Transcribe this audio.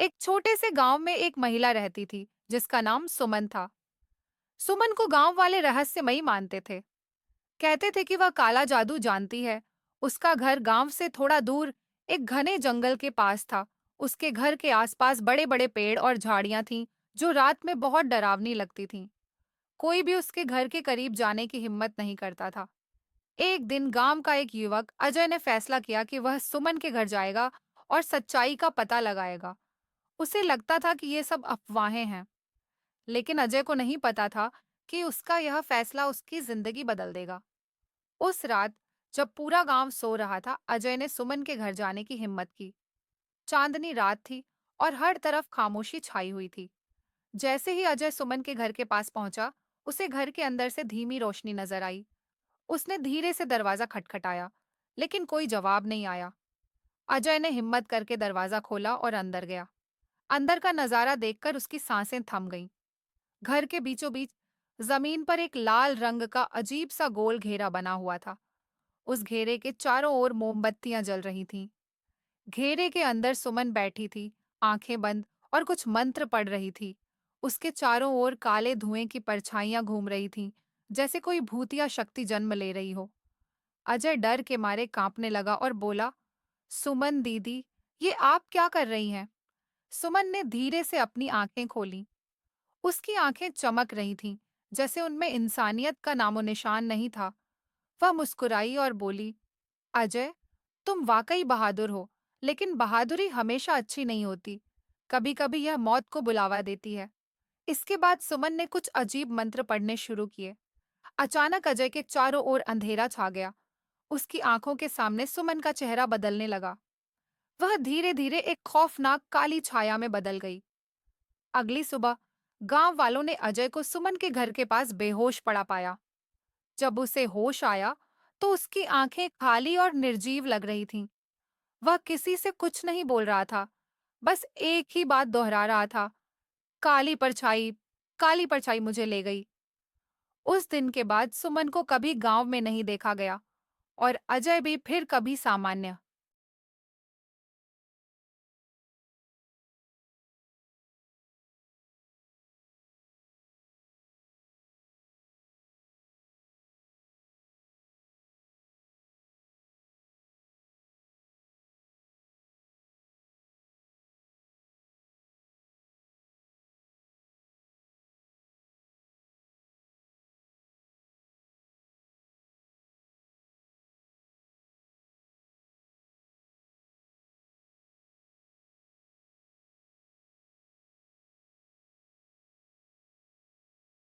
एक छोटे से गांव में एक महिला रहती थी जिसका नाम सुमन था। सुमन को गांव वाले रहस्यमयी मानते थे। कहते थे कि वह काला जादू जानती है। उसका घर गांव से थोड़ा दूर एक घने जंगल के पास था। उसके घर के आसपास बड़े बड़े पेड़ और झाड़ियां थीं जो रात में बहुत डरावनी लगती थीं। कोई भी उसके घर के करीब जाने की हिम्मत नहीं करता था। एक दिन गांव का एक युवक अजय ने फैसला किया कि वह सुमन के घर जाएगा और सच्चाई का पता लगाएगा। उसे लगता था कि ये सब अफवाहें हैं, लेकिन अजय को नहीं पता था कि उसका यह फैसला उसकी जिंदगी बदल देगा। उस रात जब पूरा गांव सो रहा था, अजय ने सुमन के घर जाने की हिम्मत की। चांदनी रात थी और हर तरफ खामोशी छाई हुई थी। जैसे ही अजय सुमन के घर के पास पहुंचा, उसे घर के अंदर से धीमी रोशनी नजर आई। उसने धीरे से दरवाजा खटखटाया, लेकिन कोई जवाब नहीं आया। अजय ने हिम्मत करके दरवाजा खोला और अंदर गया। अंदर का नजारा देखकर उसकी सांसें थम गईं। घर के बीचों बीच जमीन पर एक लाल रंग का अजीब सा गोल घेरा बना हुआ था। उस घेरे के चारों ओर मोमबत्तियां जल रही थीं। घेरे के अंदर सुमन बैठी थी, आंखें बंद, और कुछ मंत्र पढ़ रही थी। उसके चारों ओर काले धुएं की परछाइयां घूम रही थीं, जैसे कोई भूतिया शक्ति जन्म ले रही हो। अजय डर के मारे कांपने लगा और बोला, सुमन दीदी, ये आप क्या कर रही हैं? सुमन ने धीरे से अपनी आंखें खोलीं। उसकी आंखें चमक रही थीं, जैसे उनमें इंसानियत का नामो निशान नहीं था। वह मुस्कुराई और बोली, अजय, तुम वाकई बहादुर हो, लेकिन बहादुरी हमेशा अच्छी नहीं होती। कभी-कभी यह मौत को बुलावा देती है। इसके बाद सुमन ने कुछ अजीब मंत्र पढ़ने शुरू किए। अचानक अजय के चारों ओर अंधेरा छा गया। उसकी आंखों के सामने सुमन का चेहरा बदलने लगा। वह धीरे-धीरे एक खौफनाक काली छाया में बदल गई। अगली सुबह गांव वालों ने अजय को सुमन के घर के पास बेहोश पड़ा पाया। जब उसे होश आया, तो उसकी आंखें खाली और निर्जीव लग रही थीं। वह किसी से कुछ नहीं बोल रहा था, बस एक ही बात दोहरा रहा था, काली परछाई, काली परछाई मुझे ले गई। उस दिन के बाद सुमन को कभी गांव में नहीं देखा गया और अजय भी फिर कभी सामान्य